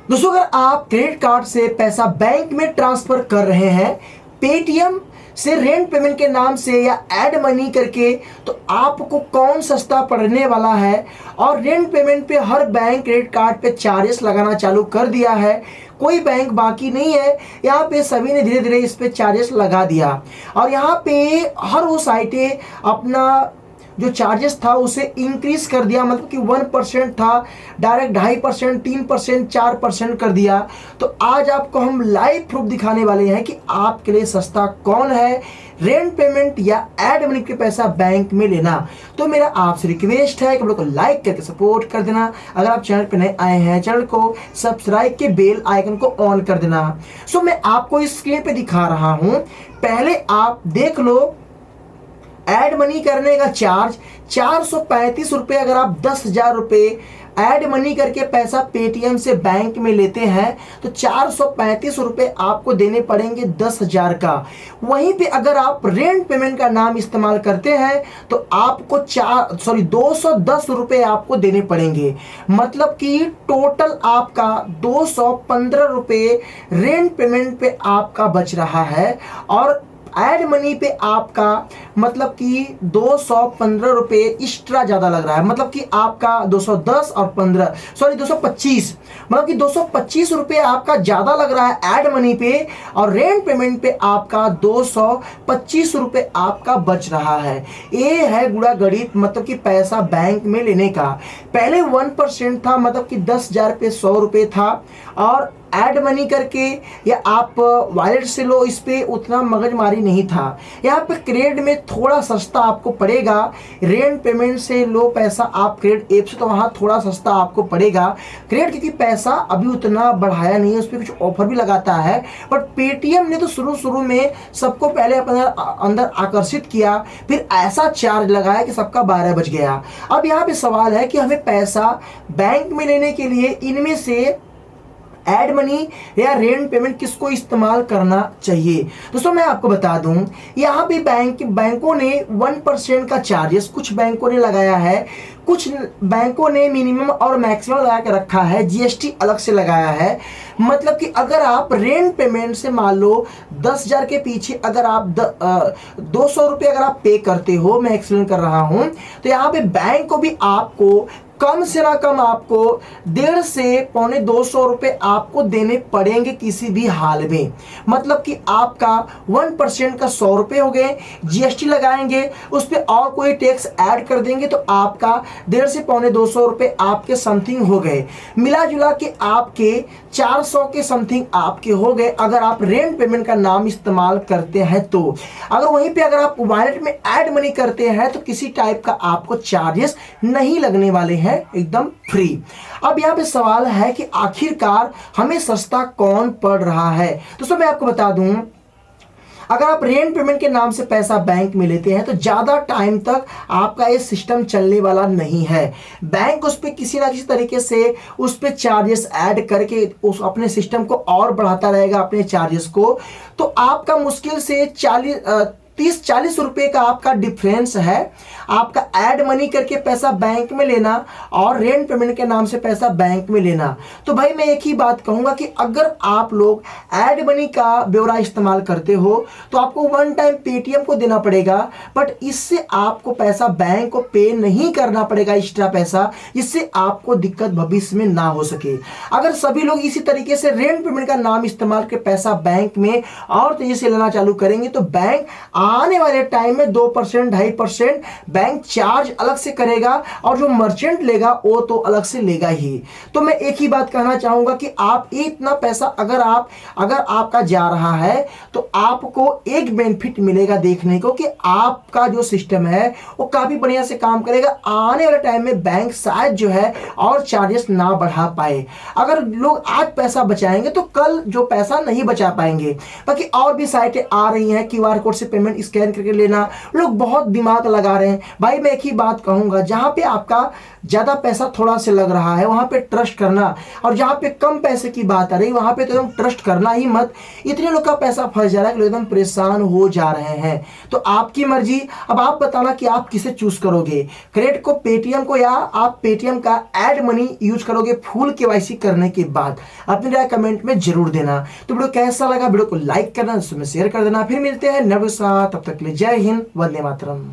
दोस्तों, अगर आप क्रेडिट कार्ड से पैसा बैंक में ट्रांसफर कर रहे हैं, पेटीएम से रेंट पेमेंट के नाम से या ऐड मनी करके, तो आपको कौन सस्ता पड़ने वाला है। और रेंट पेमेंट पे हर बैंक क्रेडिट कार्ड पे चार्जेस लगाना चालू कर दिया है, कोई बैंक बाकी नहीं है। यहाँ पे सभी ने धीरे धीरे इस पे चार्जेस लगा दिया और यहाँ पे हर वो साइटें अपना जो चार्जेस था उसे इंक्रीज कर दिया। मतलब कि 1% था, डायरेक्ट 2.5%, 3%, 4% कर दिया। तो आज आपको हम लाइव प्रूफ दिखाने वाले हैं कि आपके लिए सस्ता कौन है, रेंट पेमेंट या ऐड मनी के पैसा बैंक में लेना। तो मेरा आपसे रिक्वेस्ट है कि वीडियो को लाइक करके सपोर्ट कर देना। अगर आप चैनल पर नए आए हैं, चैनल को सब्सक्राइब के बेल आइकन को ऑन कर देना। सो मैं आपको इस स्क्रीन पे दिखा रहा हूं, पहले आप देख लो। ऐड मनी करने का चार्ज 435 रुपये। अगर आप 10,000 रुपये ऐड मनी करके पैसा पेटीएम से बैंक में लेते हैं तो 435 रुपये आपको देने पड़ेंगे 10,000 का। वहीं पे अगर आप रेंट पेमेंट का नाम इस्तेमाल करते हैं तो आपको 210 रुपये आपको देने पड़ेंगे। मतलब कि टोटल आपका 215 रुपये रेंट पेमेंट पे आपका बच रहा है और ऐड मनी पे आपका मतलब कि 215 रुपये एक्स्ट्रा ज़्यादा लग रहा है। मतलब कि आपका 210 और 225, मतलब कि 225 रुपये आपका ज़्यादा लग रहा है ऐड मनी पे और रेंट पेमेंट पे आपका 225 रुपये आपका बच रहा है। ये है गुड़ा गणित, मतलब कि पैसा बैंक में लेने का। पहले 1% था, मतलब कि 10,000 पे 100 रुपये था और ऐड मनी करके या आप वॉलेट से लो, इस पे उतना मगजमारी नहीं था। यहाँ पे क्रेडिट में थोड़ा सस्ता आपको पड़ेगा। रेंट पेमेंट से लो पैसा आप क्रेडिट ऐप से, तो वहाँ थोड़ा सस्ता आपको पड़ेगा क्रेडिट, क्योंकि पैसा अभी उतना बढ़ाया नहीं है, उस पर कुछ ऑफर भी लगाता है। बट पेटीएम ने तो शुरू में सबको पहले अपने अंदर आकर्षित किया, फिर ऐसा चार्ज लगाया कि सबका 12 बज गया। अब यहाँ पे सवाल है कि हमें पैसा बैंक में लेने के लिए इनमें से ऐड मनी या रेंट पेमेंट किसको इस्तेमाल करना चाहिए। दोस्तों मैं आपको बता दूं, यहाँ पे बैंकों ने 1% का चार्जेस कुछ बैंकों ने लगाया है, कुछ बैंकों ने मिनिमम और मैक्सिमम लगा के रखा है, जीएसटी अलग से लगाया है। मतलब कि अगर आप रेंट पेमेंट से मान लो 10,000 के पीछे अगर आप 200 रुपये अगर आप पे करते हो, मैं एक्सप्लेन कर रहा हूँ, तो यहाँ पे बैंक को भी आपको कम से ना कम आपको 150 से 250 रुपये आपको देने पड़ेंगे किसी भी हाल में। मतलब कि आपका 1% का 100 रुपये हो गए, जीएसटी लगाएंगे, उस पर और कोई टैक्स ऐड कर देंगे तो आपका 150 से 250 रुपये आपके समथिंग हो गए। मिला जुला के आपके 400 के समथिंग आपके हो गए अगर आप रेंट पेमेंट का नाम इस्तेमाल करते हैं तो। अगर वहीं पे अगर आप वॉलेट में ऐड मनी करते हैं तो किसी टाइप का आपको चार्जेस नहीं लगने वाले हैं, एकदम फ्री। अब यहाँ पे सवाल है कि आखिरकार हमें सस्ता कौन पड़ रहा है। दोस्तों मैं आपको बता दूं, अगर आप रेंट पेमेंट के नाम से पैसा बैंक में लेते हैं तो ज़्यादा टाइम तक आपका ये सिस्टम चलने वाला नहीं है। बैंक उस पर किसी ना किसी तरीके से उस पर चार्जेस ऐड करके उस अपने सिस्टम को और बढ़ाता रहेगा अपने चार्जेस को। तो आपका मुश्किल से 30-40 रुपये का आपका डिफरेंस है। आपका ऐड मनी करके पैसा बैंक में लेना और रेंट पेमेंट के नाम से पैसा बैंक में लेना। तो भाई मैं एक ही बात कहूँगा कि अगर आप लोग ऐड मनी का ब्यौरा इस्तेमाल करते हो तो आपको वन टाइम पेटीएम को देना पड़ेगा, बट इससे आपको पैसा बैंक को पे नहीं करना पड़ेगा एक्स्ट्रा पैसा, जिससे आपको दिक्कत भविष्य में ना हो सके। अगर सभी लोग इसी तरीके से रेंट पेमेंट का नाम इस्तेमाल करके पैसा बैंक में और तेजी से लेना चालू करेंगे तो बैंक आने वाले टाइम में 2%, 2.5% बैंक चार्ज अलग से करेगा और जो मर्चेंट लेगा वो तो अलग से लेगा ही। तो मैं एक ही बात कहना चाहूंगा कि आप इतना पैसा अगर आपका जा रहा है तो आपको एक बेनिफिट मिलेगा देखने को कि आपका जो सिस्टम है वो काफी बढ़िया से काम करेगा। आने वाले टाइम में बैंक शायद जो है और चार्जेस ना बढ़ा पाए। अगर लोग आज पैसा बचाएंगे तो कल जो पैसा नहीं बचा पाएंगे। बाकी और भी साइटें आ रही हैं, क्यूआर कोड से पेमेंट स्कैन करके लेना। लोग बहुत दिमाग लगा रहे हैं। भाई मैं एक ही बात कहूँगा, जहाँ पे आपका ज़्यादा पैसा थोड़ा से लग रहा है वहाँ पे ट्रस्ट करना, और जहाँ पे कम पैसे की बात आ रही वहाँ पे तो एकदम ट्रस्ट करना ही मत। इतने लोग का पैसा फंस जा रहा है कि लोग एकदम परेशान हो जा रहे हैं। तो आपकी मर्जी, अब आप बताना कि आप किसे चूज करोगे, क्रेडिट को, पेटीएम को, या आप पेटीएम का ऐड मनी यूज करोगे फुल केवाईसी करने के बाद। अपनी राय कमेंट में जरूर देना। तो वीडियो कैसा लगा, वीडियो को लाइक करना, शेयर कर देना। फिर मिलते हैं नए साथ, तब तक के लिए जय हिंद, वंदे मातरम।